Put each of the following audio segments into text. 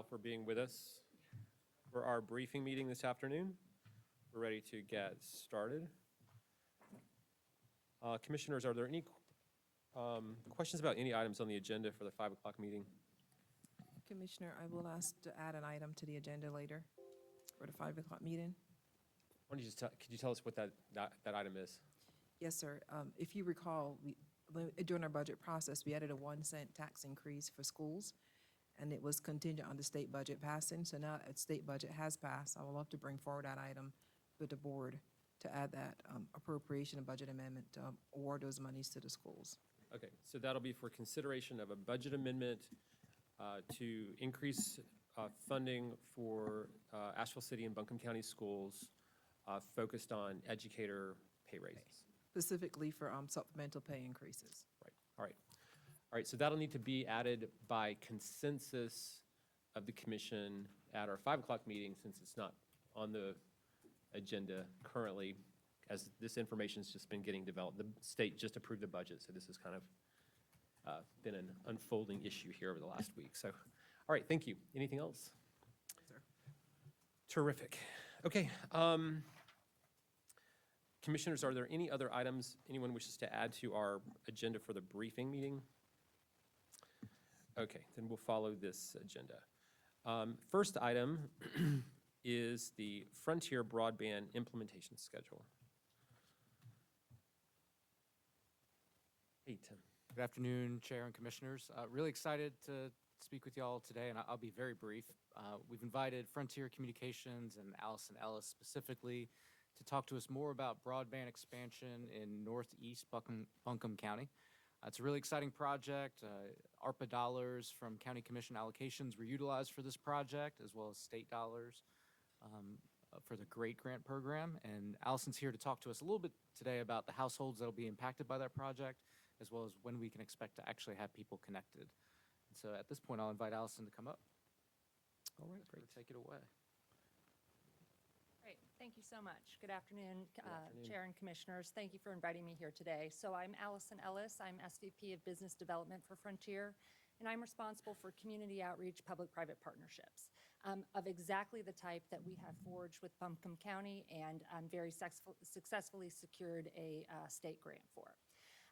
all for being with us for our briefing meeting this afternoon. We're ready to get started. Commissioners, are there any questions about any items on the agenda for the 5 o'clock meeting? Commissioner, I will ask to add an item to the agenda later for the 5 o'clock meeting. Why don't you just could you tell us what that item is? Yes, sir. If you recall, during our budget process, we added a 1-cent tax increase for schools, and it was contingent on the state budget passing. So now that state budget has passed, I would love to bring forward that item with the board to add that appropriation and budget amendment to award those monies to the schools. Okay, so that'll be for consideration of a budget amendment to increase funding for Asheville City and Buncombe County schools focused on educator pay raises. Specifically for supplemental pay increases. Right, all right. All right, so that'll need to be added by consensus of the commission at our 5 o'clock meeting, since it's not on the agenda currently, as this information's just been getting developed. The state just approved the budget, so this has kind of been an unfolding issue here over the last week. So, all right, thank you. Anything else? Sir. Terrific. Okay. Commissioners, are there any other items anyone wishes to add to our agenda for the briefing meeting? Okay, then we'll follow this agenda. First item is the Frontier Broadband Implementation Schedule. Hey, Tim. Good afternoon, Chair and Commissioners. Really excited to speak with you all today, and I'll be very brief. We've invited Frontier Communications and Allison Ellis specifically to talk to us more about broadband expansion in northeast Buncombe County. It's a really exciting project. ARPA dollars from County Commission allocations were utilized for this project, as well as state dollars for the GREAT grant program. And Allison's here to talk to us a little bit today about the households that will be impacted by that project, as well as when we can expect to actually have people connected. And so at this point, I'll invite Allison to come up. All right, great. Take it away. Great, thank you so much. Good afternoon, afternoon. Chair and Commissioners. Thank you for inviting me here today. So I'm Allison Ellis. I'm SVP of Business Development for Frontier, and I'm responsible for community outreach, public-private partnerships of exactly the type that we have forged with Buncombe County and very successfully secured a state grant for.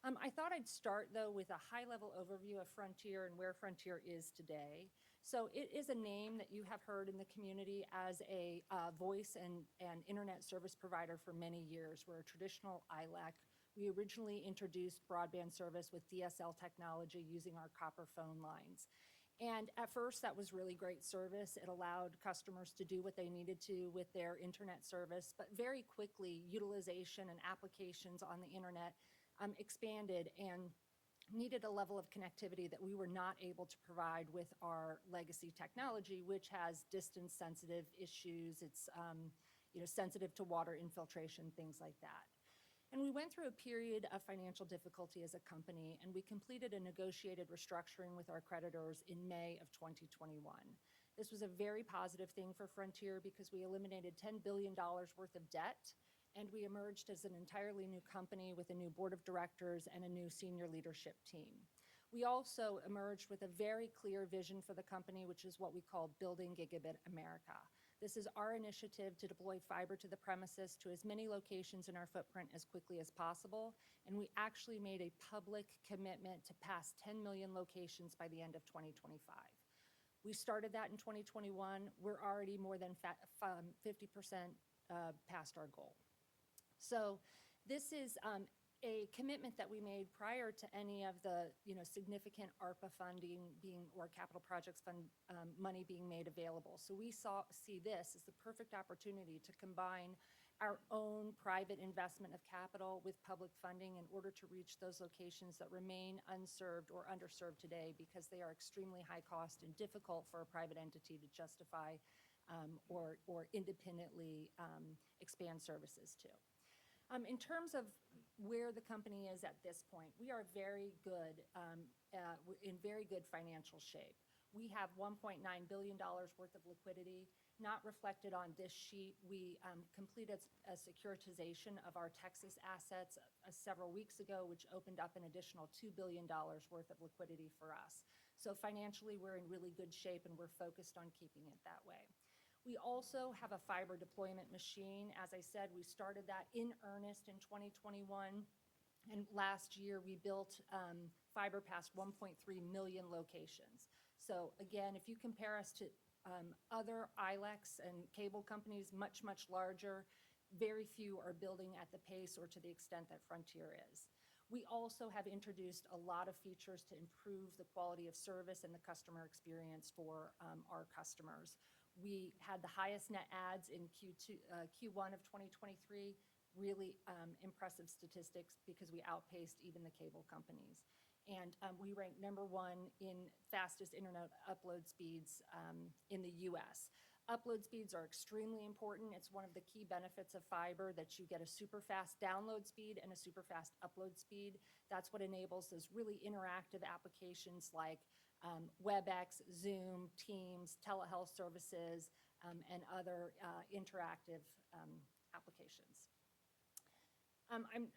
I thought I'd start, though, with a high-level overview of Frontier and where Frontier is today. So it is a name that you have heard in the community as a voice and internet service provider for many years. We're a traditional ILEC. We originally introduced broadband service with DSL technology using our copper phone lines. And at first, that was really great service. It allowed customers to do what they needed to with their internet service. But very quickly, utilization and applications on the internet expanded and needed a level of connectivity that we were not able to provide with our legacy technology, which has distance-sensitive issues. It's sensitive to water infiltration, things like that. And we went through a period of financial difficulty as a company, and we completed a negotiated restructuring with our creditors in May of 2021. This was a very positive thing for Frontier because we eliminated $10 billion worth of debt, and we emerged as an entirely new company with a new board of directors and a new senior leadership team. We also emerged with a very clear vision for the company, which is what we call Building Gigabit America. This is our initiative to deploy fiber to the premises to as many locations in our footprint as quickly as possible, and we actually made a public commitment to pass 10 million locations by the end of 2025. We started that in 2021. We're already more than 50% past our goal. So this is a commitment that we made prior to any of the significant ARPA funding or capital projects fund money being made available. So we see this as the perfect opportunity to combine our own private investment of capital with public funding in order to reach those locations that remain unserved or underserved today because they are extremely high cost and difficult for a private entity to justify or independently expand services to. In terms of where the company is at this point, we are very good, in very good financial shape. We have $1.9 billion worth of liquidity, not reflected on this sheet. We completed a securitization of our Texas assets several weeks ago, which opened up an additional $2 billion worth of liquidity for us. So financially, we're in really good shape, and we're focused on keeping it that way. We also have a fiber deployment machine. As I said, we started that in earnest in 2021. And last year, we built fiber past 1.3 million locations. So again, if you compare us to other ILECs and cable companies, much, much larger, very few are building at the pace or to the extent that Frontier is. We also have introduced a lot of features to improve the quality of service and the customer experience for our customers. We had the highest net adds in Q1 of 2023, really impressive statistics because we outpaced even the cable companies. And we ranked #1 in fastest internet upload speeds in the US. Upload speeds are extremely important. It's one of the key benefits of fiber, that you get a super fast download speed and a super fast upload speed. That's what enables those really interactive applications like WebEx, Zoom, Teams, telehealth services, and other interactive applications.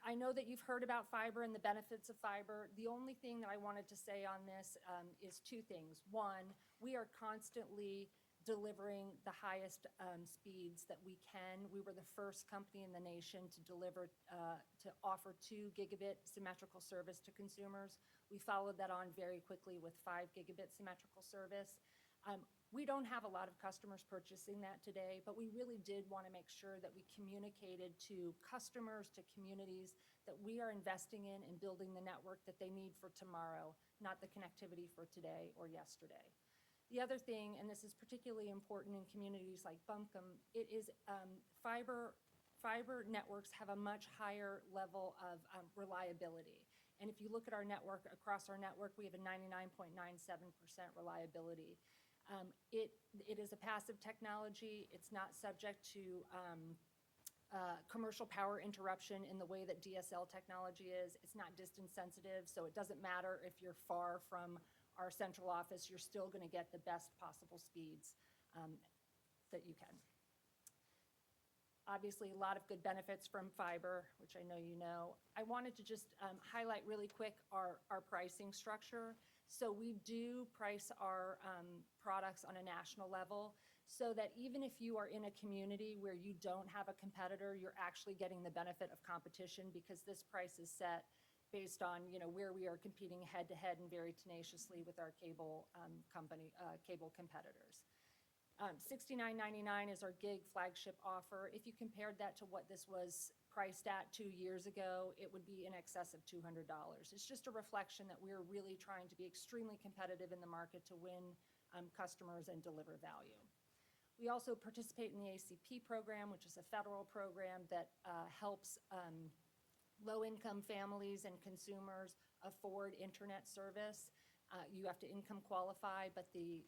I know that you've heard about fiber and the benefits of fiber. The only thing that I wanted to say on this is two things. One, we are constantly delivering the highest speeds that we can. We were the first company in the nation to offer 2 gigabit symmetrical service to consumers. We followed that on very quickly with 5 gigabit symmetrical service. We don't have a lot of customers purchasing that today, but we really did want to make sure that we communicated to customers, to communities, that we are investing in and building the network that they need for tomorrow, not the connectivity for today or yesterday. The other thing, and this is particularly important in communities like Buncombe, it is fiber networks have a much higher level of reliability. And if you look at our network, across our network, we have a 99.97% reliability. It is a passive technology. It's not subject to commercial power interruption in the way that DSL technology is. It's not distance sensitive, so it doesn't matter if you're far from our central office, you're still going to get the best possible speeds that you can. Obviously, a lot of good benefits from fiber, which I know you know. I wanted to just highlight really quick our pricing structure. So we do price our products on a national level, so that even if you are in a community where you don't have a competitor, you're actually getting the benefit of competition, because this price is set based on, where we are competing head-to-head and very tenaciously with our cable cable competitors. $69.99 is our gig flagship offer. If you compared that to what this was priced at 2 years ago, it would be in excess of $200. It's just a reflection that we're really trying to be extremely competitive in the market to win customers and deliver value. We also participate in the ACP program, which is a federal program that helps low-income families and consumers afford internet service. You have to income qualify, but the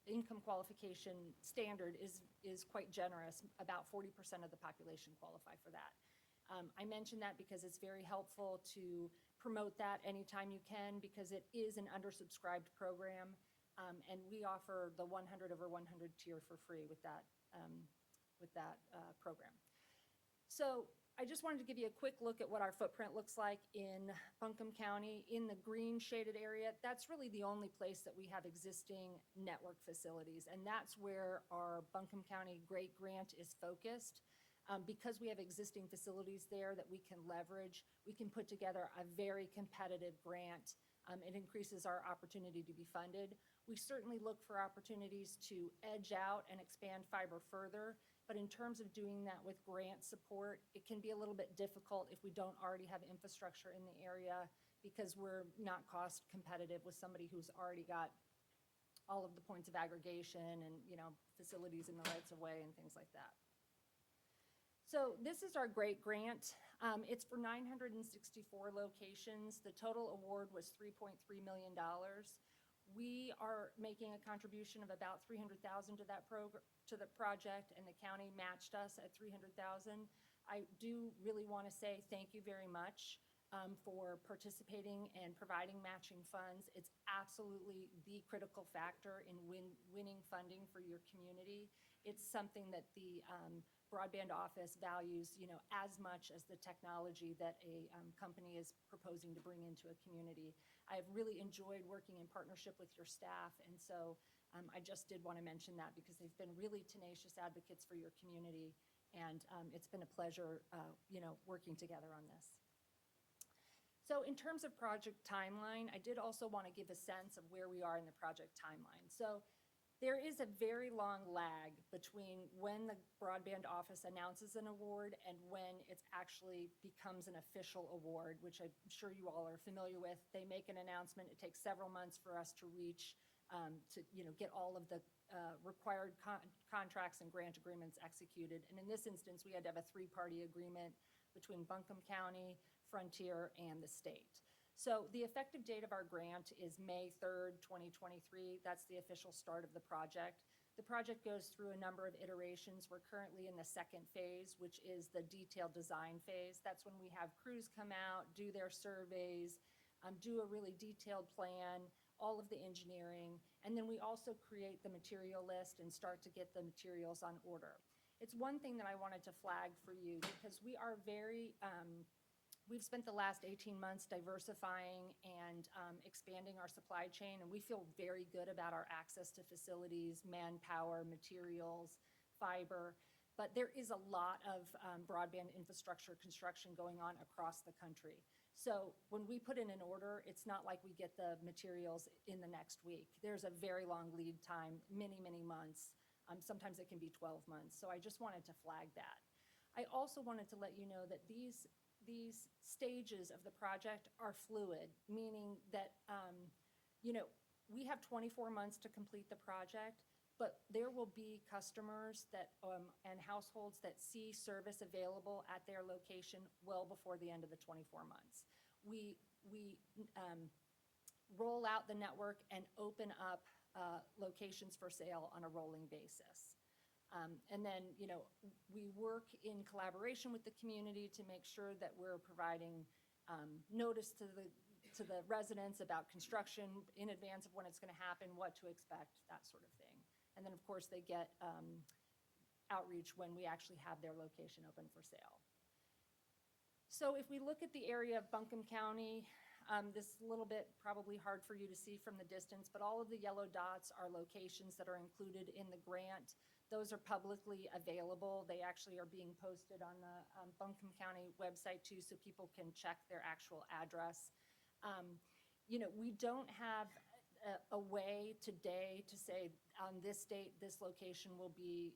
income qualification standard is quite generous. About 40% of the population qualify for that. I mention that because it's very helpful to promote that anytime you can, because it is an undersubscribed program, and we offer the 100 over 100 tier for free with that program. So I just wanted to give you a quick look at what our footprint looks like in Buncombe County. In the green shaded area, that's really the only place that we have existing network facilities, and that's where our Buncombe County Great Grant is focused. Because we have existing facilities there that we can leverage, we can put together a very competitive grant. It increases our opportunity to be funded. We certainly look for opportunities to edge out and expand fiber further, but in terms of doing that with grant support, it can be a little bit difficult if we don't already have infrastructure in the area, because we're not cost competitive with somebody who's already got all of the points of aggregation and, facilities in the rights of way and things like that. So this is our Great Grant. It's for 964 locations. The total award was $3.3 million. We are making a contribution of about $300,000 to the project, and the county matched us at $300,000. I do really want to say thank you very much for participating and providing matching funds. It's absolutely the critical factor in winning funding for your community. It's something that the broadband office values, as much as the technology that a company is proposing to bring into a community. I've really enjoyed working in partnership with your staff, and so I just did want to mention that because they've been really tenacious advocates for your community, and it's been a pleasure, working together on this. So in terms of project timeline, I did also want to give a sense of where we are in the project timeline. So there is a very long lag between when the broadband office announces an award and when it actually becomes an official award, which I'm sure you all are familiar with. They make an announcement. It takes several months for us to reach, get all of the required contracts and grant agreements executed. And in this instance, we had to have a three-party agreement between Buncombe County, Frontier, and the state. So the effective date of our grant is May 3rd, 2023. That's the official start of the project. The project goes through a number of iterations. We're currently in the second phase, which is the detailed design phase. That's when we have crews come out, do their surveys, do a really detailed plan, all of the engineering, and then we also create the material list and start to get the materials on order. It's one thing that I wanted to flag for you because we are very, we've spent the last 18 months diversifying and expanding our supply chain, and we feel very good about our access to facilities, manpower, materials, fiber, but there is a lot of broadband infrastructure construction going on across the country. So when we put in an order, it's not like we get the materials in the next week. There's a very long lead time, many, many months. Sometimes it can be 12 months. So I just wanted to flag that. I also wanted to let you know that these stages of the project are fluid, meaning that, we have 24 months to complete the project, but there will be customers that, and households that see service available at their location well before the end of the 24 months. We roll out the network and open up locations for sale on a rolling basis. And then, we work in collaboration with the community to make sure that we're providing notice to the residents about construction in advance of when it's going to happen, what to expect, that sort of thing. And then, of course, they get outreach when we actually have their location open for sale. So if we look at the area of Buncombe County, this is a little bit probably hard for you to see from the distance, but all of the yellow dots are locations that are included in the grant. Those are publicly available. They actually are being posted on the Buncombe County website too, so people can check their actual address. We don't have a way today to say on this date, this location will be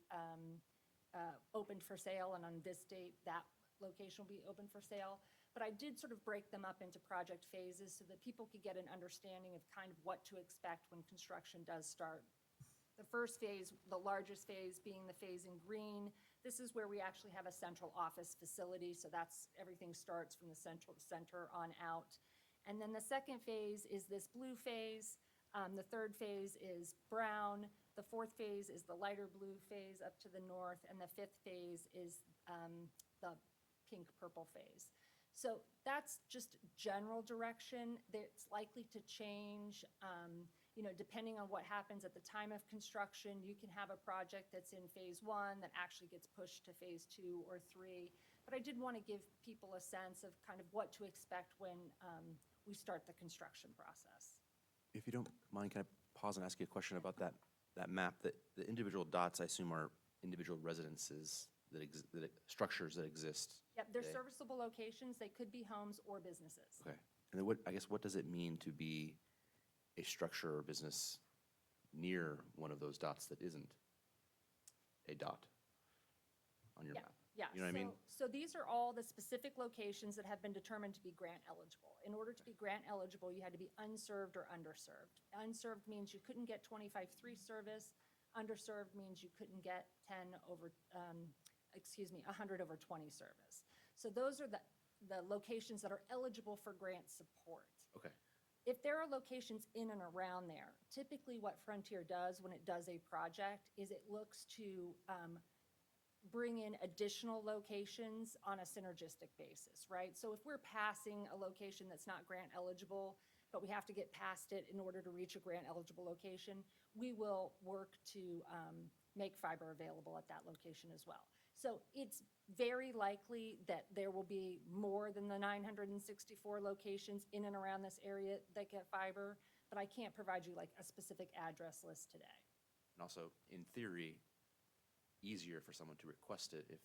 opened for sale, and on this date, that location will be open for sale. But I did sort of break them up into project phases so that people could get an understanding of kind of what to expect when construction does start. The first phase, the largest phase, being the phase in green, this is where we actually have a central office facility, so that's everything starts from the center on out. And then the second phase is this blue phase. The third phase is brown. The fourth phase is the lighter blue phase up to the north, and the fifth phase is the pink-purple phase. So that's just general direction. It's likely to change, depending on what happens at the time of construction. You can have a project that's in phase 1 that actually gets pushed to phase 2 or 3. But I did want to give people a sense of kind of what to expect when we start the construction process. If you don't mind, can I pause and ask you a question about that map? The individual dots, I assume, are individual residences, structures that exist. Yep, they're today. serviceable locations. They could be homes or businesses. Okay. And then what does it mean to be a structure or business near one of those dots that isn't a dot on your Yeah. map? Yeah. You know what I mean? So these are all the specific locations that have been determined to be grant eligible. In order to be grant eligible, you had to be unserved or underserved. Unserved means you couldn't get 25/3 service. Underserved means you couldn't get 100/20 service. So those are the locations that are eligible for grant support. Okay. If there are locations in and around there, typically what Frontier does when it does a project is it looks to bring in additional locations on a synergistic basis, right? So if we're passing a location that's not grant eligible, but we have to get past it in order to reach a grant eligible location, we will work to make fiber available at that location as well. So it's very likely that there will be more than the 964 locations in and around this area that get fiber, but I can't provide you like a specific address list today. And also, in theory, easier for someone to request it if,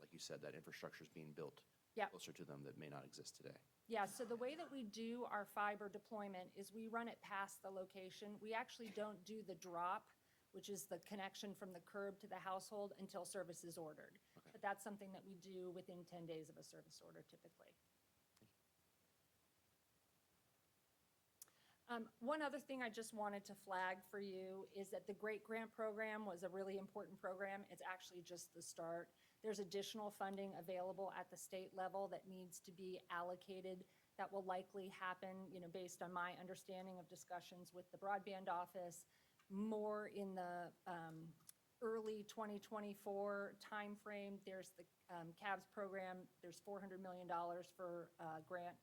like you said, that infrastructure is being built Yep. closer to them that may not exist today. Yeah, so the way that we do our fiber deployment is we run it past the location. We actually don't do the drop, which is the connection from the curb to the household, until service is ordered. Okay. But that's something that we do within 10 days of a service order typically. One other thing I just wanted to flag for you is that the GREAT Grant Program was a really important program. It's actually just the start. There's additional funding available at the state level that needs to be allocated. That will likely happen, based on my understanding of discussions with the broadband office, more in the early 2024 timeframe. There's the CABS program. There's $400 million for grant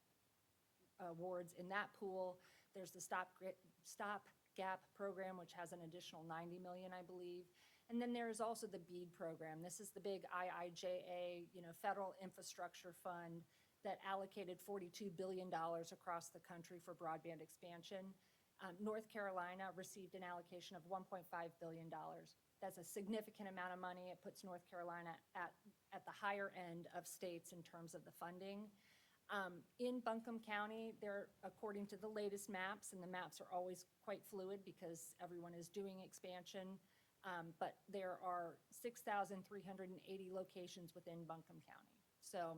awards in that pool. There's the Stopgap program, which has an additional $90 million, I believe. And then there's also the BEAD program. This is the big IIJA, federal infrastructure fund that allocated $42 billion across the country for broadband expansion. North Carolina received an allocation of $1.5 billion. That's a significant amount of money. It puts North Carolina at the higher end of states in terms of the funding. In Buncombe County, according to the latest maps, and the maps are always quite fluid because everyone is doing expansion, but there are 6,380 locations within Buncombe County. So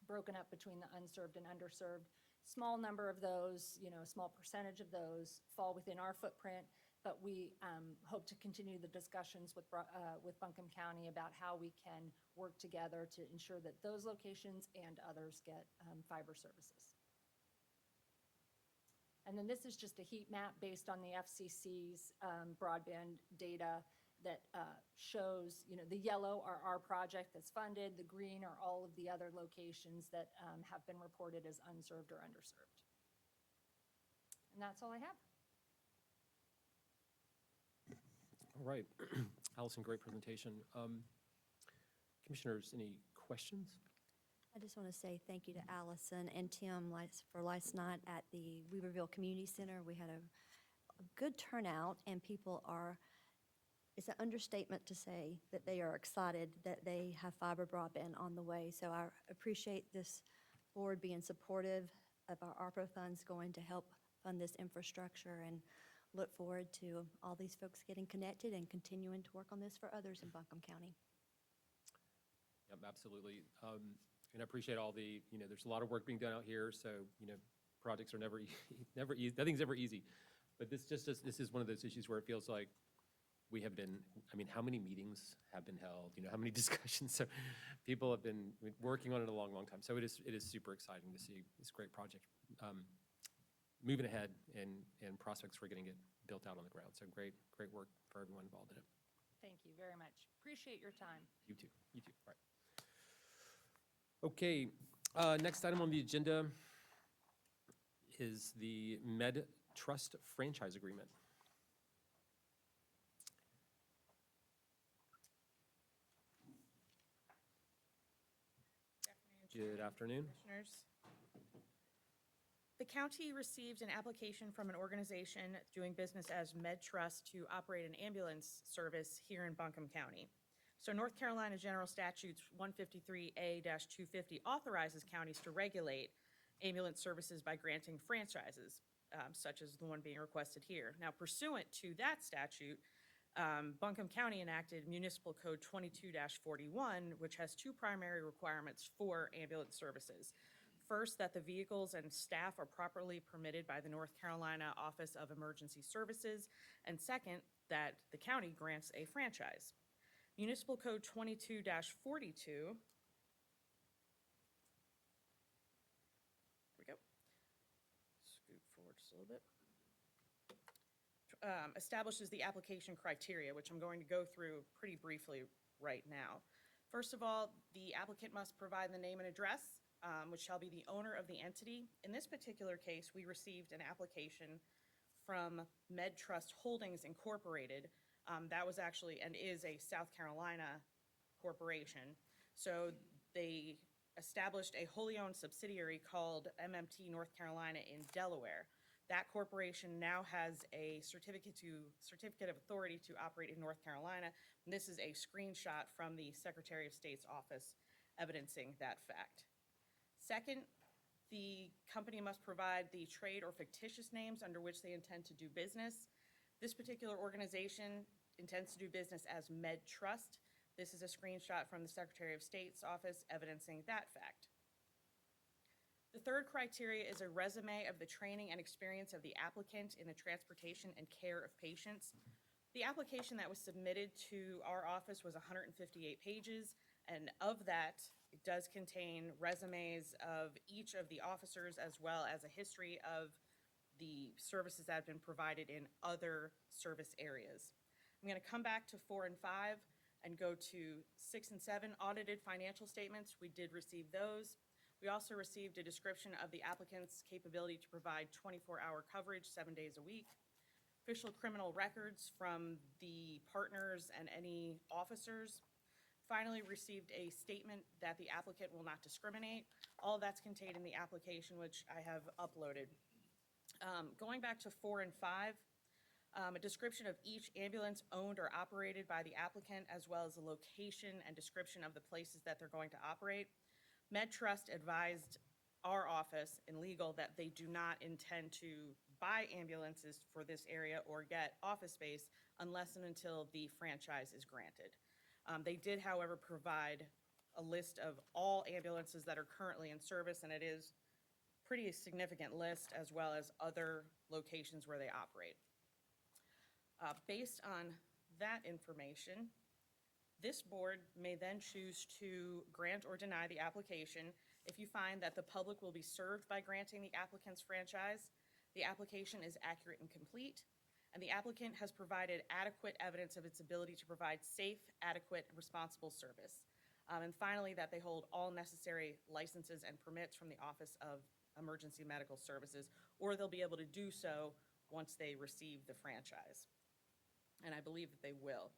broken up between the unserved and underserved. Small number of those, a small percentage of those fall within our footprint, but we hope to continue the discussions with Buncombe County about how we can work together to ensure that those locations and others get fiber services. And then this is just a heat map based on the FCC's broadband data that shows, the yellow are our project that's funded, the green are all of the other locations that have been reported as unserved or underserved. And that's all I have. All right. Allison, great presentation. Commissioners, any questions? I just want to say thank you to Allison and Tim for last night at the Weaverville Community Center. We had a good turnout, and people it's an understatement to say that they are excited that they have fiber broadband on the way. So I appreciate this board being supportive of our ARPA funds going to help fund this infrastructure, and look forward to all these folks getting connected and continuing to work on this for others in Buncombe County. Yep, absolutely. And I appreciate all there's a lot of work being done out here, so, projects are never easy, nothing's ever easy. But this is one of those issues where it feels like we have been, how many meetings have been held, how many discussions? So people have been working on it a long, long time. So it is super exciting to see this great project moving ahead and prospects for getting it built out on the ground. So great work for everyone involved in it. Thank you very much. Appreciate your time. You too. All right. Okay, next item on the agenda is the Med Trust franchise agreement. Good afternoon. Commissioners. The county received an application from an organization doing business as MedTrust to operate an ambulance service here in Buncombe County. So North Carolina General Statutes 153A-250 authorizes counties to regulate ambulance services by granting franchises, such as the one being requested here. Now, pursuant to that statute, Buncombe County enacted Municipal Code 22-41, which has two primary requirements for ambulance services. First, that the vehicles and staff are properly permitted by the North Carolina Office of Emergency Services, and second, that the county grants a franchise. Municipal Code 22-42 scoot forward just a little bit. Establishes the application criteria, which I'm going to go through pretty briefly right now. First of all, the applicant must provide the name and address, which shall be the owner of the entity. In this particular case, we received an application from MedTrust Holdings Incorporated. That was actually and is a South Carolina corporation. So they established a wholly owned subsidiary called MMT North Carolina in Delaware. That corporation now has a certificate of authority to operate in North Carolina. And this is a screenshot from the Secretary of State's office evidencing that fact. Second, the company must provide the trade or fictitious names under which they intend to do business. This particular organization intends to do business as MedTrust. This is a screenshot from the Secretary of State's office evidencing that fact. The third criteria is a resume of the training and experience of the applicant in the transportation and care of patients. The application that was submitted to our office was 158 pages, and of that, it does contain resumes of each of the officers as well as a history of the services that have been provided in other service areas. I'm going to come back to 4 and 5 and go to 6 and 7, audited financial statements. We did receive those. We also received a description of the applicant's capability to provide 24-hour coverage 7 days a week, official criminal records from the partners and any officers. Finally, received a statement that the applicant will not discriminate. All that's contained in the application, which I have uploaded. Going back to 4 and 5, a description of each ambulance owned or operated by the applicant, as well as the location and description of the places that they're going to operate. MedTrust advised our office in legal that they do not intend to buy ambulances for this area or get office space unless and until the franchise is granted. They did, however, provide a list of all ambulances that are currently in service, and it is a pretty significant list, as well as other locations where they operate. Based on that information, this board may then choose to grant or deny the application if you find that the public will be served by granting the applicant's franchise, the application is accurate and complete, and the applicant has provided adequate evidence of its ability to provide safe, adequate, and responsible service. And finally, that they hold all necessary licenses and permits from the Office of Emergency Medical Services, or they'll be able to do so once they receive the franchise. And I believe that they will.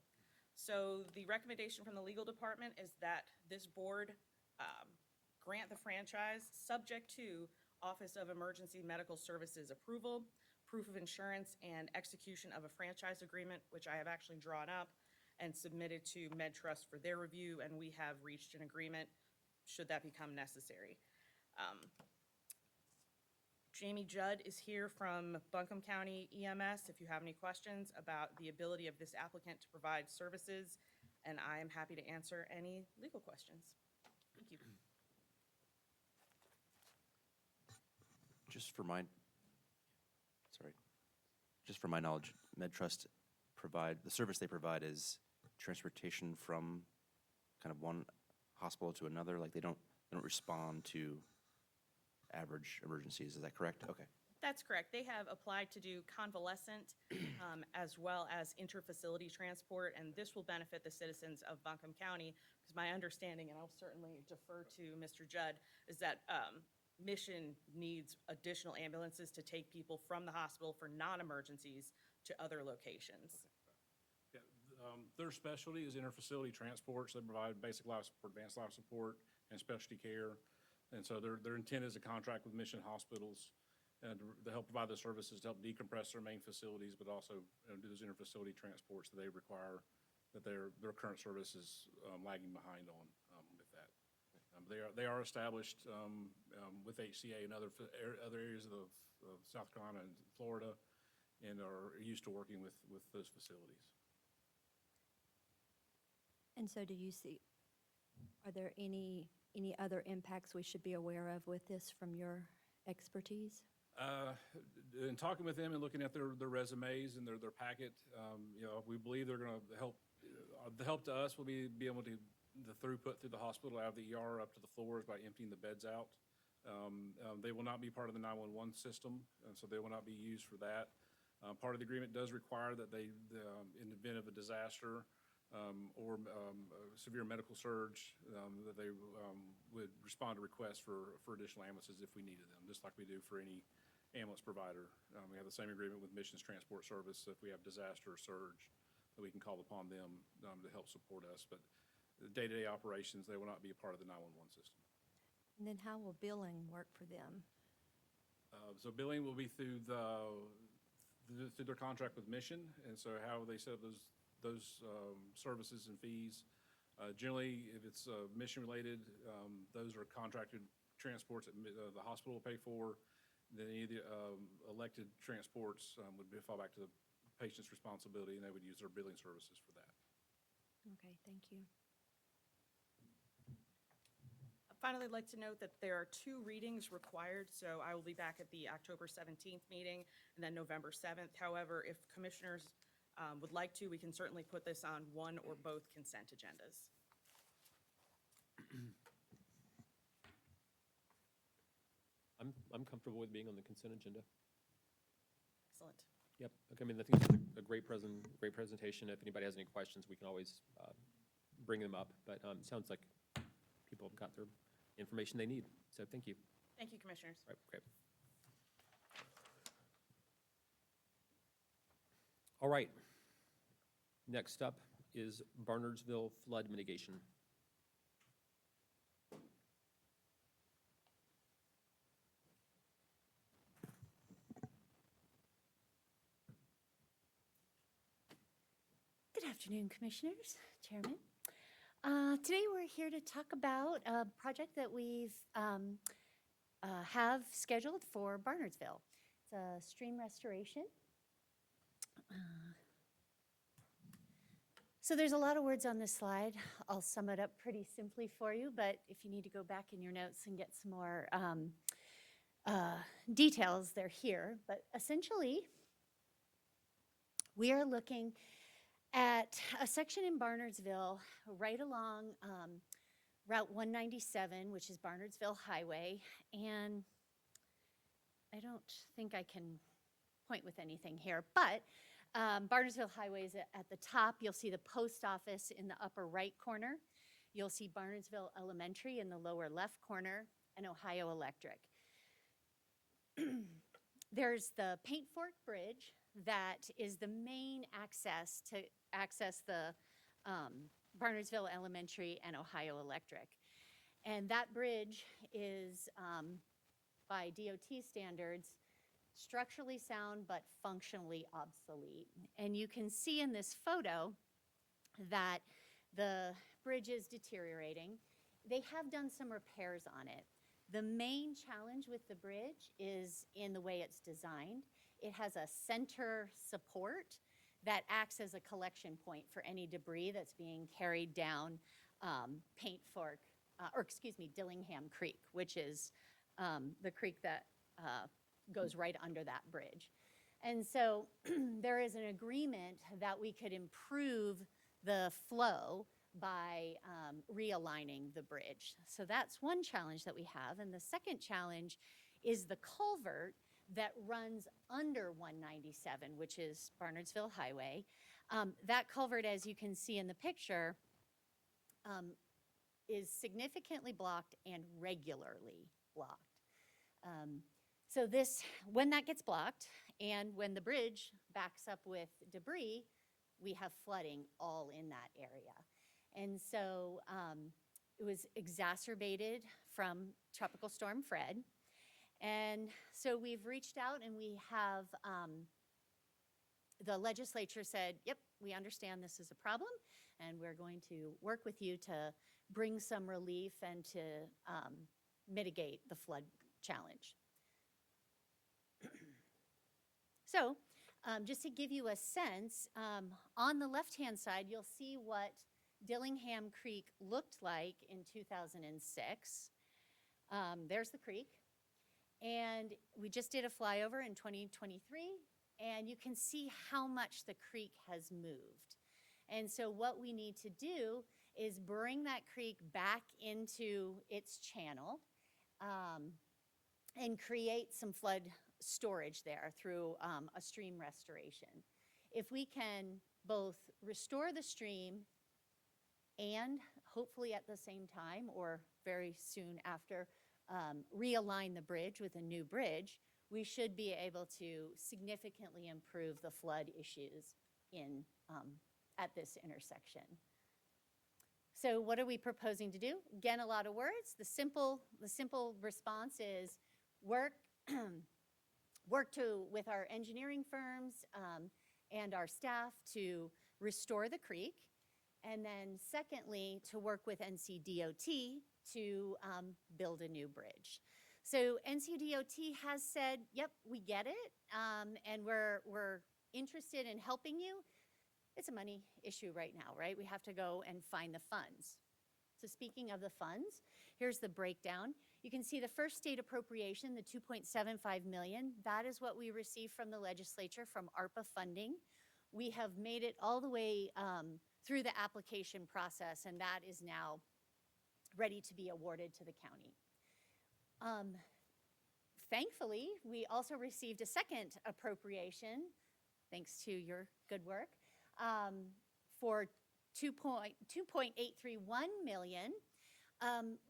So the recommendation from the legal department is that this board grant the franchise subject to Office of Emergency Medical Services approval, proof of insurance, and execution of a franchise agreement, which I have actually drawn up and submitted to MedTrust for their review, and we have reached an agreement should that become necessary. Jamie Judd is here from Buncombe County EMS if you have any questions about the ability of this applicant to provide services, and I am happy to answer any legal questions. Thank you. Just for my knowledge, MedTrust the service they provide is transportation from kind of one hospital to another, like they don't respond to average emergencies, is that correct? Okay. That's correct. They have applied to do convalescent as well as interfacility transport, and this will benefit the citizens of Buncombe County, because my understanding, and I'll certainly defer to Mr. Judd, is that Mission needs additional ambulances to take people from the hospital for non-emergencies to other locations. Yeah, their specialty is interfacility transports. They provide basic life support, advanced life support, and specialty care. And so their intent is to contract with mission hospitals and to help provide the services to help decompress their main facilities, but also do those interfacility transports that they require, that their current service is lagging behind on with that. They are established with HCA and other areas of South Carolina and Florida, and are used to working with those facilities. And so do you see, are there any other impacts we should be aware of with this from your expertise? In talking with them and looking at their resumes and their packet, we believe they're going to help. The help to us will be able to the throughput through the hospital out of the ER up to the floors by emptying the beds out. They will not be part of the 911 system, and so they will not be used for that. Part of the agreement does require that they, in the event of a disaster or a severe medical surge, that they would respond to requests for additional ambulances if we needed them, just like we do for any ambulance provider. We have the same agreement with Missions Transport Service. If we have disaster or surge, that we can call upon them to help support us. But the day-to-day operations, they will not be a part of the 911 system. And then how will billing work for them? So billing will be through through their contract with Mission, and so how they set up those services and fees. Generally, if it's mission-related, those are contracted transports that the hospital will pay for. Then any of the elected transports would fall back to the patient's responsibility, and they would use their billing services for that. Okay, thank you. Finally, I'd like to note that there are 2 readings required, so I will be back at the October 17th meeting and then November 7th. However, if commissioners would like to, we can certainly put this on one or both consent agendas. I'm comfortable with being on the consent agenda. Excellent. Yep. Okay, I mean, I think it's a great presentation. If anybody has any questions, we can always bring them up. But it sounds like people have got their information they need. So thank you. Thank you, commissioners. All right, great. All right. Next up is Barnardsville flood mitigation. Good afternoon, Commissioners, Chairman. Today we're here to talk about a project that we've have scheduled for Barnardsville. It's a stream restoration. So there's a lot of words on this slide. I'll sum it up pretty simply for you, but if you need to go back in your notes and get some more details, they're here. But essentially, we are looking at a section in Barnardsville right along Route 197, which is Barnardsville Highway. And I don't think I can point with anything here, but Barnardsville Highway is at the top. You'll see the post office in the upper right corner. You'll see Barnardsville Elementary in the lower left corner, and Ohio Electric. There's the Paint Fork Bridge that is the main access to access the Barnardsville Elementary and Ohio Electric. And that bridge is, by DOT standards, structurally sound but functionally obsolete. And you can see in this photo that the bridge is deteriorating. They have done some repairs on it. The main challenge with the bridge is in the way it's designed. It has a center support that acts as a collection point for any debris that's being carried down Dillingham Creek, which is the creek that goes right under that bridge. And so there is an agreement that we could improve the flow by realigning the bridge. So that's one challenge that we have. And the second challenge is the culvert that runs under 197, which is Barnardsville Highway. That culvert, as you can see in the picture, is significantly blocked and regularly blocked. So when that gets blocked and when the bridge backs up with debris, we have flooding all in that area. And so it was exacerbated from Tropical Storm Fred. And so we've reached out and we have, the legislature said, yep, we understand this is a problem and we're going to work with you to bring some relief and to mitigate the flood challenge. So just to give you a sense, on the left-hand side, you'll see what Dillingham Creek looked like in 2006. There's the creek. And we just did a flyover in 2023, and you can see how much the creek has moved. And so what we need to do is bring that creek back into its channel and create some flood storage there through a stream restoration. If we can both restore the stream and hopefully at the same time or very soon after realign the bridge with a new bridge, we should be able to significantly improve the flood issues in, at this intersection. So what are we proposing to do? Again, a lot of words. The simple response is work, with our engineering firms and our staff to restore the creek. And then secondly, to work with NCDOT to build a new bridge. So NCDOT has said, yep, we get it, and we're interested in helping you. It's a money issue right now, right? We have to go and find the funds. So speaking of the funds, here's the breakdown. You can see the first state appropriation, the $2.75 million. That is what we received from the legislature from ARPA funding. We have made it all the way through the application process, and that is now ready to be awarded to the county. Thankfully, we also received a second appropriation, thanks to your good work, for $2.831 million.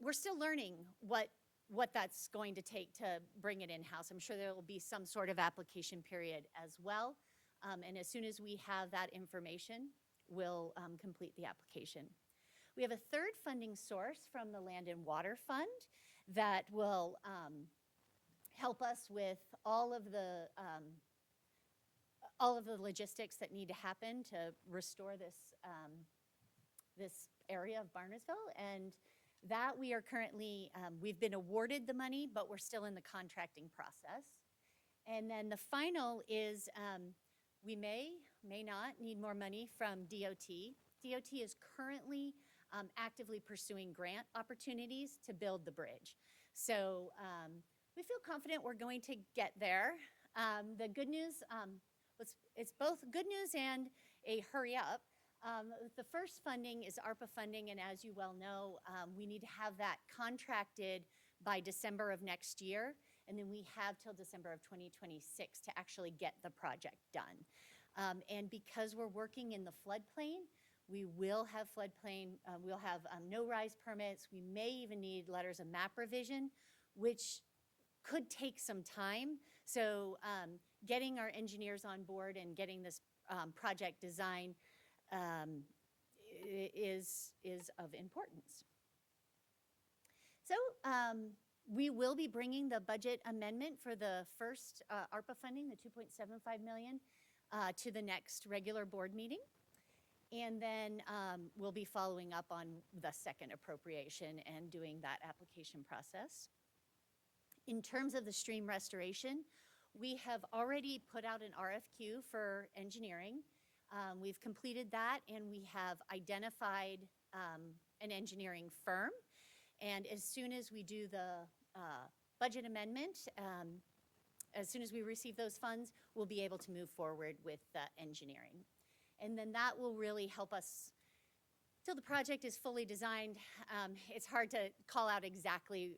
We're still learning what that's going to take to bring it in-house. I'm sure there will be some sort of application period as well. And as soon as we have that information, we'll complete the application. We have a third funding source from the Land and Water Fund that will help us with all of the logistics that need to happen to restore this, this area of Barnersville. And that we are currently, we've been awarded the money, but we're still in the contracting process. And then the final is we may not need more money from DOT. DOT is currently actively pursuing grant opportunities to build the bridge. So we feel confident we're going to get there. The good news, it's both good news and a hurry up. The first funding is ARPA funding, and as you well know, we need to have that contracted by December of next year, and then we have till December of 2026 to actually get the project done. And because we're working in the floodplain, we will have floodplain, we'll have no-rise permits. We may even need letters of map revision, which could take some time. So getting our engineers on board and getting this project design is of importance. So we will be bringing the budget amendment for the first ARPA funding, the $2.75 million, to the next regular board meeting. And then we'll be following up on the second appropriation and doing that application process. In terms of the stream restoration, we have already put out an RFQ for engineering. We've completed that, and we have identified an engineering firm. And as soon as we do the budget amendment, as soon as we receive those funds, we'll be able to move forward with engineering. And then that will really help us till the project is fully designed. It's hard to call out exactly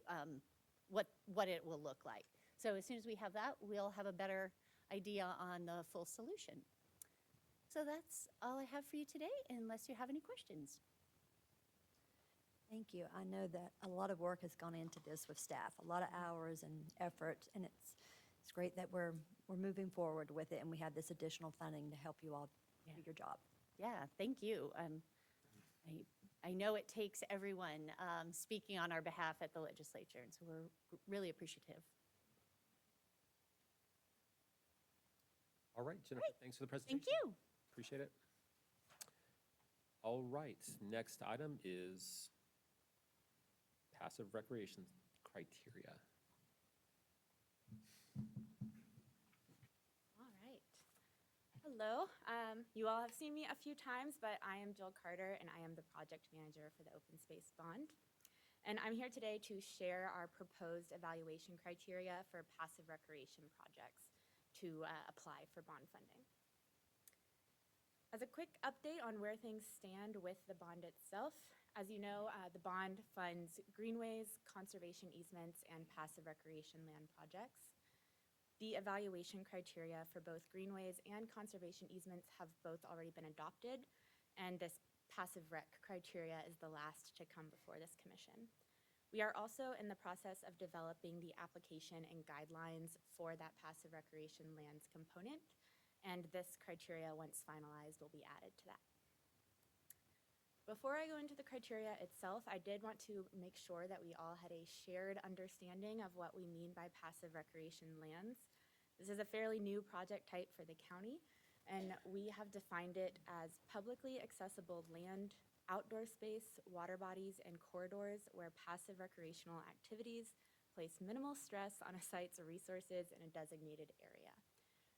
what it will look like. So as soon as we have that, we'll have a better idea on the full solution. So that's all I have for you today, unless you have any questions. Thank you. I know that a lot of work has gone into this with staff, a lot of hours and effort, and it's great that we're moving forward with it, and we have this additional funding to help you all do your job. Yeah, thank you. I know it takes everyone speaking on our behalf at the legislature, and so we're really appreciative. All right, Jennifer, thanks for the presentation. Thank you. Appreciate it. All right, next item is passive recreation criteria. All right. Hello. You all have seen me a few times, but I am Jill Carter, and I am the project manager for the Open Space Bond. And I'm here today to share our proposed evaluation criteria for passive recreation projects to apply for bond funding. As a quick update on where things stand with the bond itself, as you know, the bond funds greenways, conservation easements, and passive recreation land projects. The evaluation criteria for both greenways and conservation easements have both already been adopted, and this passive rec criteria is the last to come before this commission. We are also in the process of developing the application and guidelines for that passive recreation lands component, and this criteria, once finalized, will be added to that. Before I go into the criteria itself, I did want to make sure that we all had a shared understanding of what we mean by passive recreation lands. This is a fairly new project type for the county, and we have defined it as publicly accessible land, outdoor space, water bodies, and corridors where passive recreational activities place minimal stress on a site's resources in a designated area.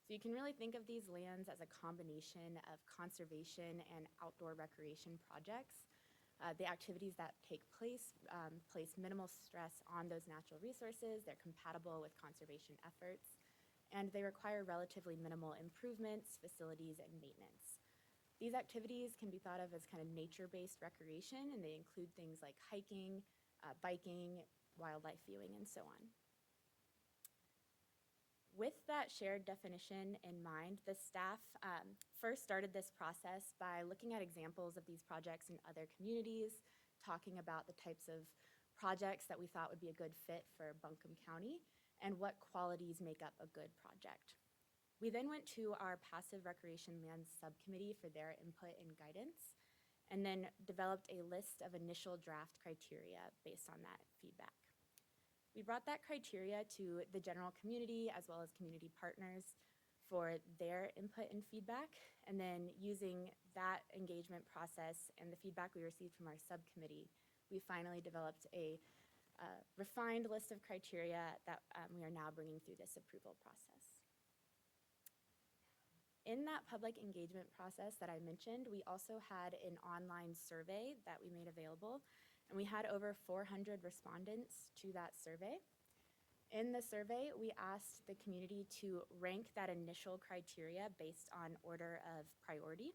So you can really think of these lands as a combination of conservation and outdoor recreation projects. The activities that take place place minimal stress on those natural resources. They're compatible with conservation efforts, and they require relatively minimal improvements, facilities, and maintenance. These activities can be thought of as kind of nature-based recreation, and they include things like hiking, biking, wildlife viewing, and so on. With that shared definition in mind, the staff first started this process by looking at examples of these projects in other communities, talking about the types of projects that we thought would be a good fit for Buncombe County, and what qualities make up a good project. We then went to our Passive Recreation Lands Subcommittee for their input and guidance, and then developed a list of initial draft criteria based on that feedback. We brought that criteria to the general community as well as community partners for their input and feedback, and then using that engagement process and the feedback we received from our subcommittee, we finally developed a refined list of criteria that we are now bringing through this approval process. In that public engagement process that I mentioned, we also had an online survey that we made available, and we had over 400 respondents to that survey. In the survey, we asked the community to rank that initial criteria based on order of priority,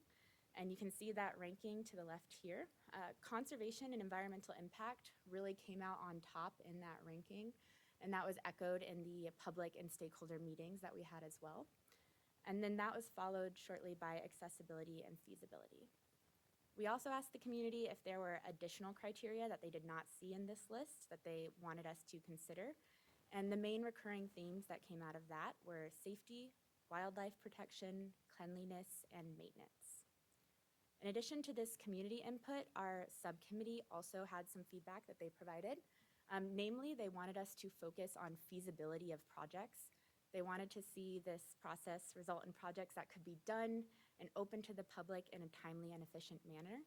and you can see that ranking to the left here. Conservation and environmental impact really came out on top in that ranking, and that was echoed in the public and stakeholder meetings that we had as well. And then that was followed shortly by accessibility and feasibility. We also asked the community if there were additional criteria that they did not see in this list that they wanted us to consider. And the main recurring themes that came out of that were safety, wildlife protection, cleanliness, and maintenance. In addition to this community input, our subcommittee also had some feedback that they provided. Namely, they wanted us to focus on feasibility of projects. They wanted to see this process result in projects that could be done and open to the public in a timely and efficient manner.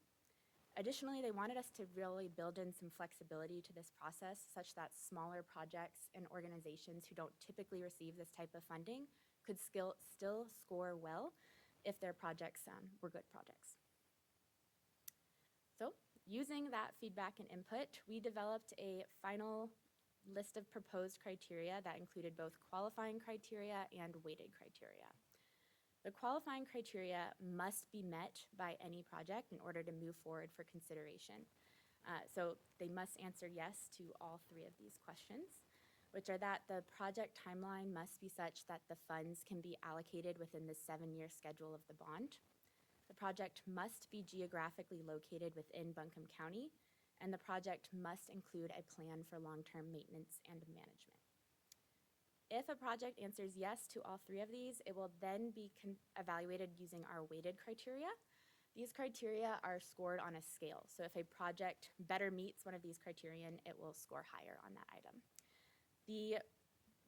Additionally, they wanted us to really build in some flexibility to this process such that smaller projects and organizations who don't typically receive this type of funding could still score well if their projects were good projects. So, using that feedback and input, we developed a final list of proposed criteria that included both qualifying criteria and weighted criteria. The qualifying criteria must be met by any project in order to move forward for consideration. So they must answer yes to all three of these questions, which are that the project timeline must be such that the funds can be allocated within the 7-year schedule of the bond. The project must be geographically located within Buncombe County, and the project must include a plan for long-term maintenance and management. If a project answers yes to all three of these, it will then be evaluated using our weighted criteria. These criteria are scored on a scale, so if a project better meets one of these criterion, it will score higher on that item. The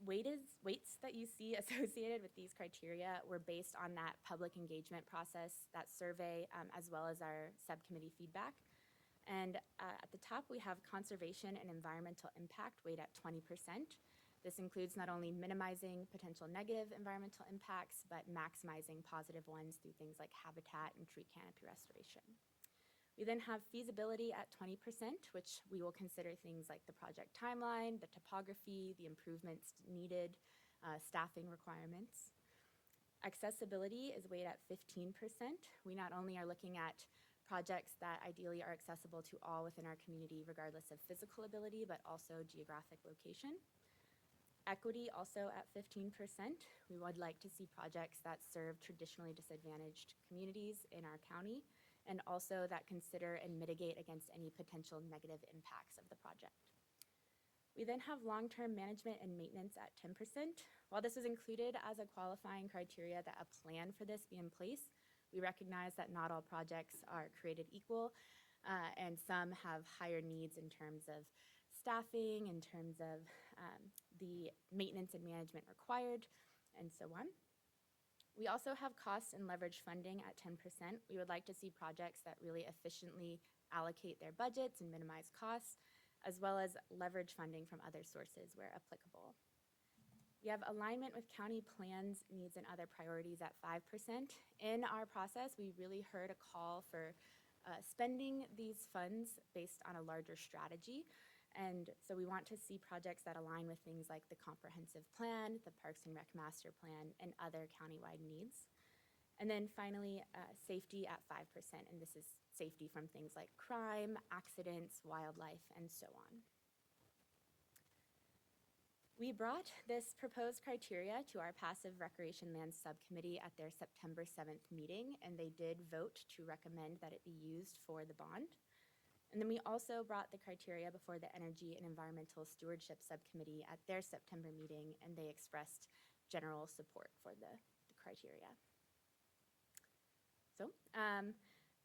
weights that you see associated with these criteria were based on that public engagement process, that survey, as well as our subcommittee feedback. And at the top, we have conservation and environmental impact weighed at 20%. This includes not only minimizing potential negative environmental impacts, but maximizing positive ones through things like habitat and tree canopy restoration. We then have feasibility at 20%, which we will consider things like the project timeline, the topography, the improvements needed, staffing requirements. Accessibility is weighed at 15%. We not only are looking at projects that ideally are accessible to all within our community regardless of physical ability, but also geographic location. Equity also at 15%. We would like to see projects that serve traditionally disadvantaged communities in our county, and also that consider and mitigate against any potential negative impacts of the project. We then have long-term management and maintenance at 10%. While this is included as a qualifying criteria that a plan for this be in place, we recognize that not all projects are created equal, and some have higher needs in terms of staffing, in terms of the maintenance and management required, and so on. We also have cost and leverage funding at 10%. We would like to see projects that really efficiently allocate their budgets and minimize costs, as well as leverage funding from other sources where applicable. We have alignment with county plans, needs, and other priorities at 5%. In our process, we really heard a call for spending these funds based on a larger strategy. And so we want to see projects that align with things like the comprehensive plan, the Parks and Rec master plan, and other countywide needs. And then finally, safety at 5%, and this is safety from things like crime, accidents, wildlife, and so on. We brought this proposed criteria to our Passive Recreation Lands Subcommittee at their September 7th meeting, and they did vote to recommend that it be used for the bond. And then we also brought the criteria before the Energy and Environmental Stewardship Subcommittee at their September meeting, and they expressed general support for the criteria. So,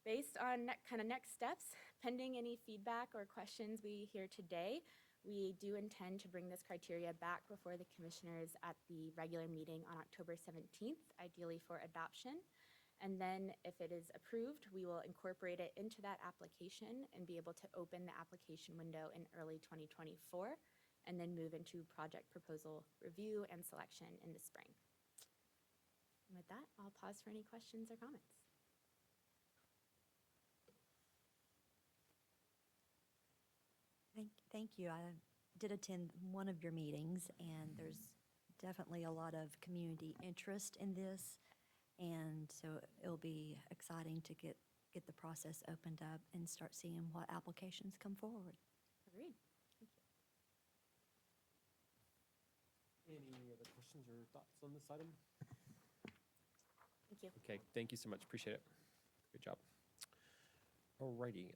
based on kind of next steps, pending any feedback or questions we hear today, we do intend to bring this criteria back before the commissioners at the regular meeting on October 17th, ideally for adoption. And then if it is approved, we will incorporate it into that application and be able to open the application window in early 2024, and then move into project proposal review and selection in the spring. And with that, I'll pause for any questions or comments. Thank you. I did attend one of your meetings, and there's definitely a lot of community interest in this. And so it'll be exciting to get the process opened up and start seeing what applications come forward. Agreed. Any other questions or thoughts on this item? Thank you. Okay, thank you so much. Appreciate it. Good job. All righty.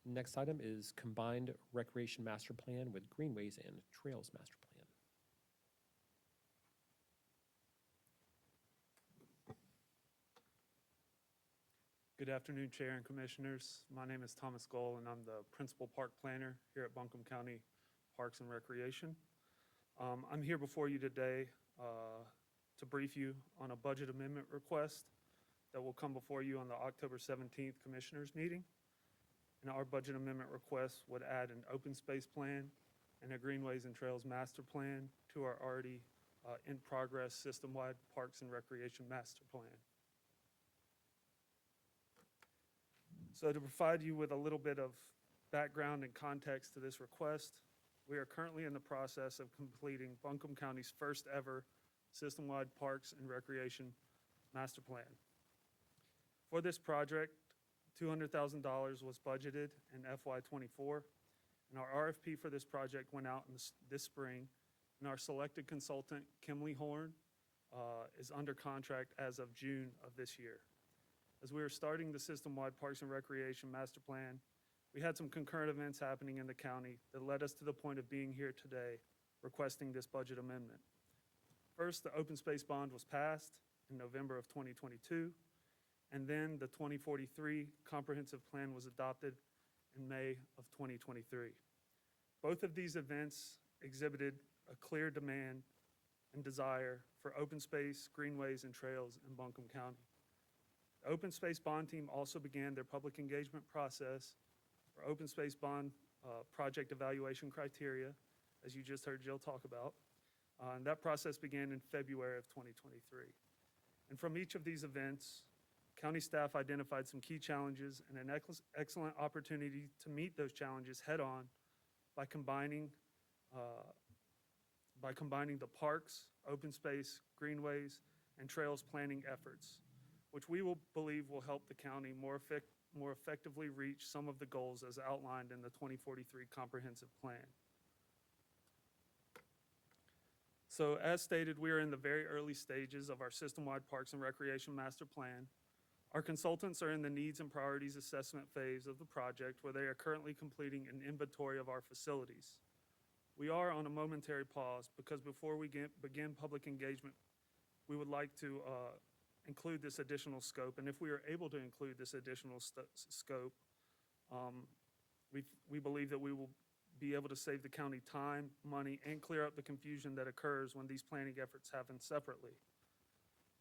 Next item is Combined Recreation Master Plan with Greenways and Trails Master Plan. Good afternoon, Chair and Commissioners. My name is Thomas Goll, and I'm the Principal Park Planner here at Buncombe County Parks and Recreation. I'm here before you today to brief you on a budget amendment request that will come before you on the October 17th Commissioners meeting. And our budget amendment request would add an open space plan and a Greenways and Trails master plan to our already in progress system-wide Parks and Recreation master plan. So to provide you with a little bit of background and context to this request, we are currently in the process of completing Buncombe County's first ever system-wide Parks and Recreation master plan. For this project, $200,000 was budgeted in FY24, and our RFP for this project went out this spring, and our selected consultant, Kimley Horn, is under contract as of June of this year. As we were starting the system-wide Parks and Recreation master plan, we had some concurrent events happening in the county that led us to the point of being here today requesting this budget amendment. First, the open space bond was passed in November of 2022, and then the 2043 comprehensive plan was adopted in May of 2023. Both of these events exhibited a clear demand and desire for open space, greenways, and trails in Buncombe County. The Open Space Bond team also began their public engagement process for open space bond project evaluation criteria, as you just heard Jill talk about. And that process began in February of 2023. And from each of these events, county staff identified some key challenges and an excellent opportunity to meet those challenges head-on by combining the parks, open space, greenways, and trails planning efforts, which we believe will help the county more effectively reach some of the goals as outlined in the 2043 comprehensive plan. So as stated, we are in the very early stages of our system-wide Parks and Recreation master plan. Our consultants are in the needs and priorities assessment phase of the project, where they are currently completing an inventory of our facilities. We are on a momentary pause because before we begin public engagement, we would like to include this additional scope. And if we are able to include this additional scope, we believe that we will be able to save the county time, money, and clear up the confusion that occurs when these planning efforts happen separately.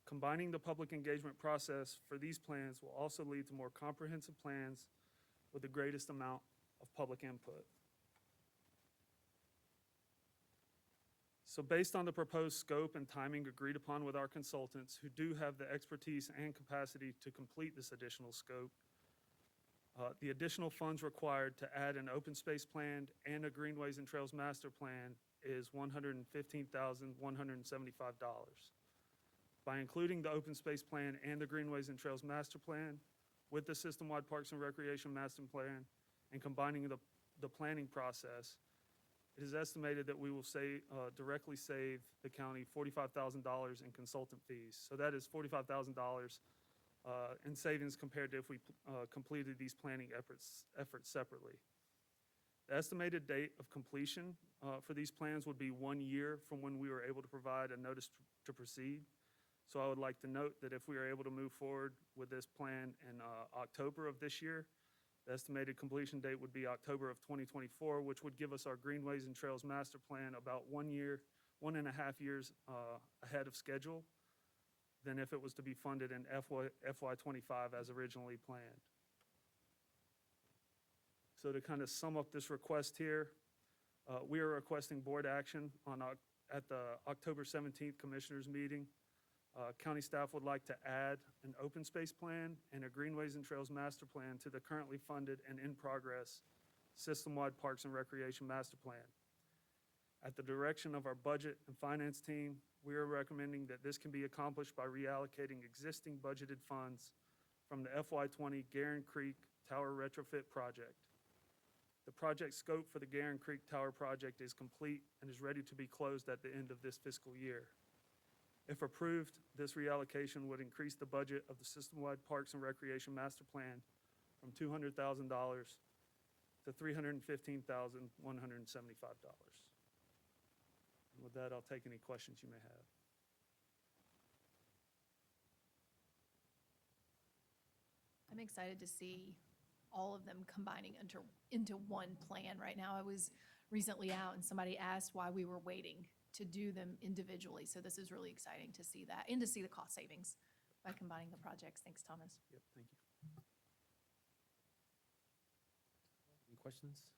Combining the public engagement process for these plans will also lead to more comprehensive plans with the greatest amount of public input. So based on the proposed scope and timing agreed upon with our consultants who do have the expertise and capacity to complete this additional scope, the additional funds required to add an open space plan and a Greenways and Trails master plan is $115,175. By including the open space plan and the Greenways and Trails master plan with the system-wide Parks and Recreation master plan and combining the planning process, it is estimated that we will directly save the county $45,000 in consultant fees. So that is $45,000 in savings compared to if we completed these planning efforts separately. The estimated date of completion for these plans would be 1 year from when we were able to provide a notice to proceed. So I would like to note that if we are able to move forward with this plan in October of this year, the estimated completion date would be October of 2024, which would give us our Greenways and Trails master plan about 1 year, 1.5 years ahead of schedule than if it was to be funded in FY25 as originally planned. So to kind of sum up this request here, we are requesting board action at the October 17th Commissioners meeting. County staff would like to add an open space plan and a Greenways and Trails master plan to the currently funded and in progress system-wide Parks and Recreation master plan. At the direction of our budget and finance team, we are recommending that this can be accomplished by reallocating existing budgeted funds from the FY20 Garen Creek Tower retrofit project. The project scope for the Garen Creek Tower project is complete and is ready to be closed at the end of this fiscal year. If approved, this reallocation would increase the budget of the system-wide Parks and Recreation master plan from $200,000 to $315,175. And with that, I'll take any questions you may have. I'm excited to see all of them combining into one plan right now. I was recently out and somebody asked why we were waiting to do them individually. So this is really exciting to see that and to see the cost savings by combining the projects. Thanks, Thomas. Yep, thank you. Any questions?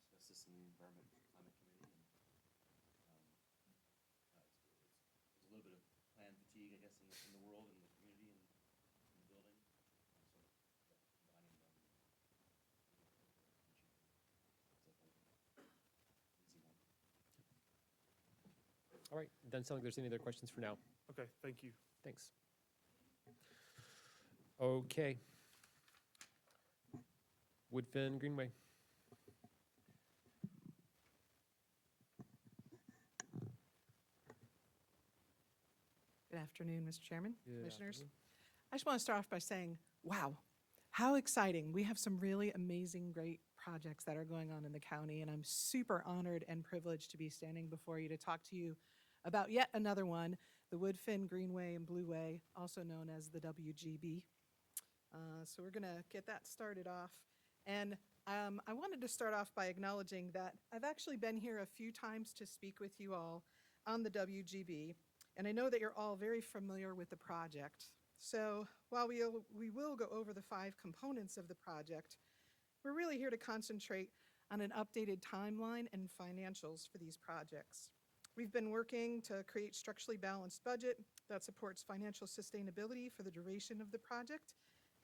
Discuss this in the Environment Climate Committee, and there's a little bit of plan fatigue, I guess, in the world, in the community, and in the building. So combining them, easy one. All right, doesn't sound like there's any other questions for now. Okay, thank you. Thanks. Okay. Woodfin Greenway. Good afternoon, Mr. Chairman, Good Commissioners. afternoon. I just want to start off by saying, wow, how exciting. We have some really amazing, great projects that are going on in the county, and I'm super honored and privileged to be standing before you to talk to you about yet another one, the Woodfin Greenway and Blueway, also known as the WGB. So we're going to get that started off. And I wanted to start off by acknowledging that I've actually been here a few times to speak with you all on the WGB, and I know that you're all very familiar with the project. So while we will go over the 5 components of the project, we're really here to concentrate on an updated timeline and financials for these projects. We've been working to create structurally balanced budget that supports financial sustainability for the duration of the project,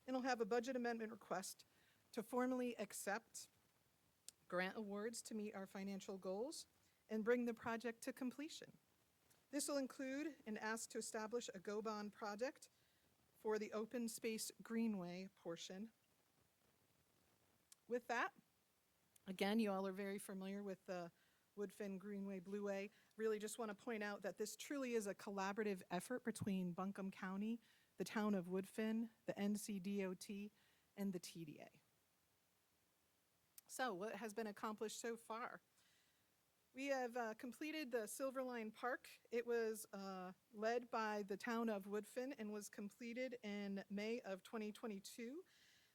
and we'll have a budget amendment request to formally accept grant awards to meet our financial goals and bring the project to completion. This will include an ask to establish a go-bond project for the open space greenway portion. With that, again, you all are very familiar with the Woodfin Greenway Blueway. Really just want to point out that this truly is a collaborative effort between Buncombe County, the town of Woodfin, the NCDOT, and the TDA. So what has been accomplished so far? We have completed the Silverline Park. It was led by the town of Woodfin and was completed in May of 2022.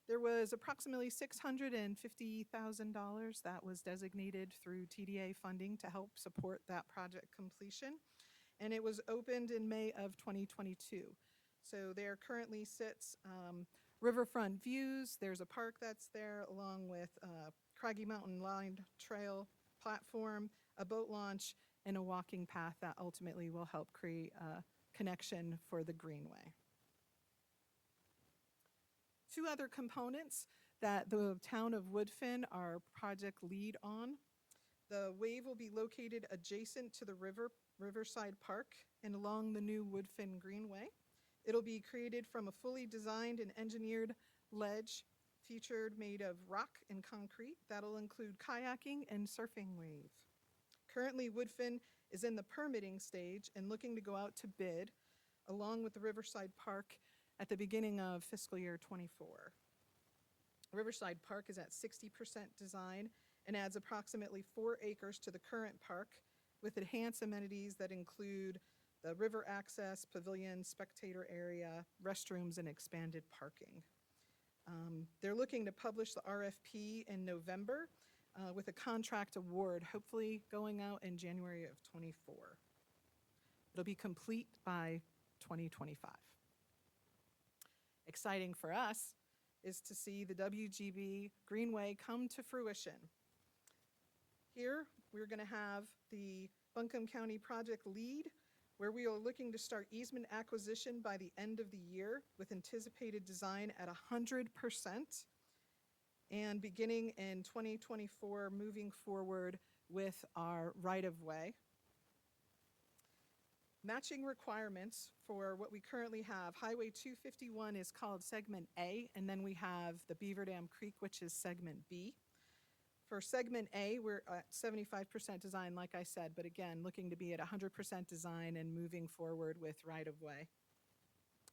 There was approximately $650,000 that was designated through TDA funding to help support that project completion. And it was opened in May of 2022. So there currently sits riverfront views. There's a park that's there along with Craggy Mountain Line Trail platform, a boat launch, and a walking path that ultimately will help create a connection for the Greenway. Two other components that the town of Woodfin, our project lead on. The wave will be located adjacent to the Riverside Park and along the new Woodfin Greenway. It'll be created from a fully designed and engineered ledge featured made of rock and concrete. That'll include kayaking and surfing wave. Currently, Woodfin is in the permitting stage and looking to go out to bid along with the Riverside Park at the beginning of fiscal year '24. Riverside Park is at 60% design and adds approximately 4 acres to the current park with enhanced amenities that include the river access, pavilion, spectator area, restrooms, and expanded parking. They're looking to publish the RFP in November with a contract award, hopefully going out in January of '24. It'll be complete by 2025. Exciting for us is to see the WGB Greenway come to fruition. Here, we're going to have the Buncombe County project lead, where we are looking to start easement acquisition by the end of the year with anticipated design at 100%, and beginning in 2024, moving forward with our right-of-way. Matching requirements for what we currently have. Highway 251 is called Segment A, and then we have the Beaver Dam Creek, which is Segment B. For Segment A, we're at 75% design, like I said, but again, looking to be at 100% design and moving forward with right-of-way.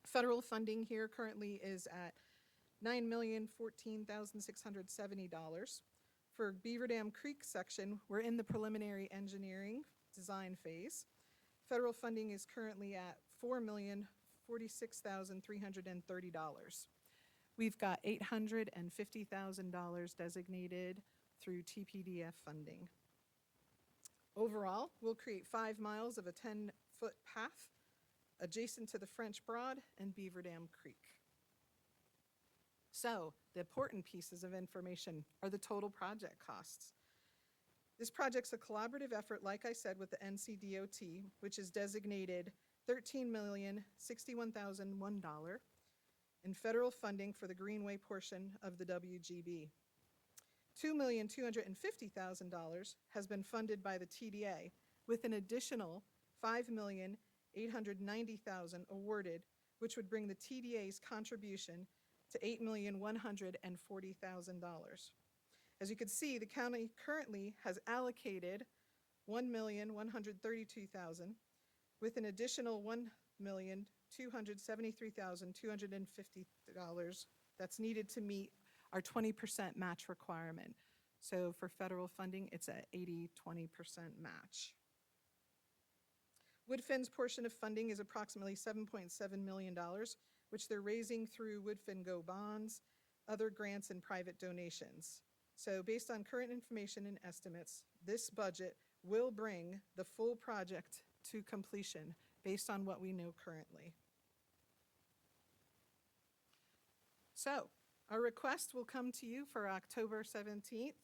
Federal funding here currently is at $9,014,670. For Beaver Dam Creek section, we're in the preliminary engineering design phase. Federal funding is currently at $4,046,330. We've got $850,000 designated through TPDF funding. Overall, we'll create 5 miles of a 10-foot path adjacent to the French Broad and Beaver Dam Creek. So, the important pieces of information are the total project costs. This project's a collaborative effort, like I said, with the NCDOT, which is designated $13,061,001 in federal funding for the Greenway portion of the WGB. $2,250,000 has been funded by the TDA, with an additional $5,890,000 awarded, which would bring the TDA's contribution to $8,140,000. As you can see, the county currently has allocated $1,132,000 with an additional $1,273,250 that's needed to meet our 20% match requirement. So for federal funding, it's an 80-20% match. Woodfin's portion of funding is approximately $7.7 million, which they're raising through Woodfin Go bonds, other grants, and private donations. So based on current information and estimates, this budget will bring the full project to completion based on what we know currently. So our request will come to you for October 17th.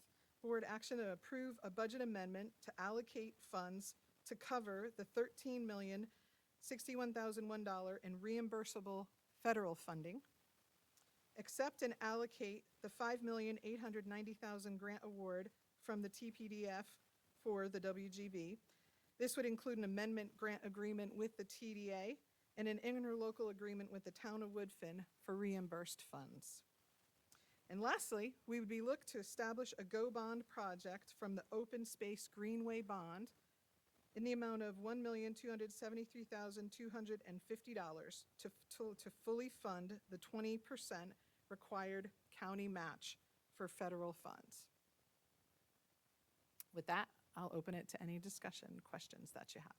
Board action to approve a budget amendment to allocate funds to cover the $13,061,001 in reimbursable federal funding, accept and allocate the $5,890,000 grant award from the TPDF for the WGB. This would include an amendment grant agreement with the TDA and an interlocal agreement with the town of Woodfin for reimbursed funds. And lastly, we would be looked to establish a GO bond project from the Open Space Greenway Bond in the amount of $1,273,250 to fully fund the 20% required county match for federal funds. With that, I'll open it to any discussion, questions that you have.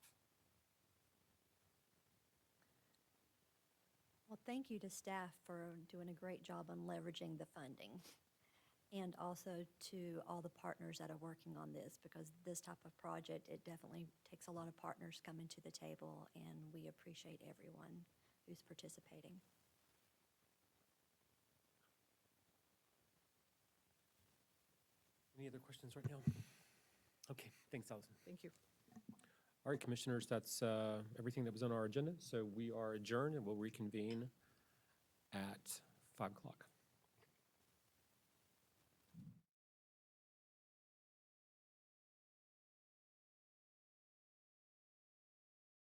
Well, thank you to staff for doing a great job on leveraging the funding. And also to all the partners that are working on this, because this type of project, it definitely takes a lot of partners coming to the table, and we appreciate everyone who's participating. Any other questions right now? Okay, thanks, Allison. Thank you. All right, commissioners, that's everything that was on our agenda. So we are adjourned and we'll reconvene at 5 o'clock.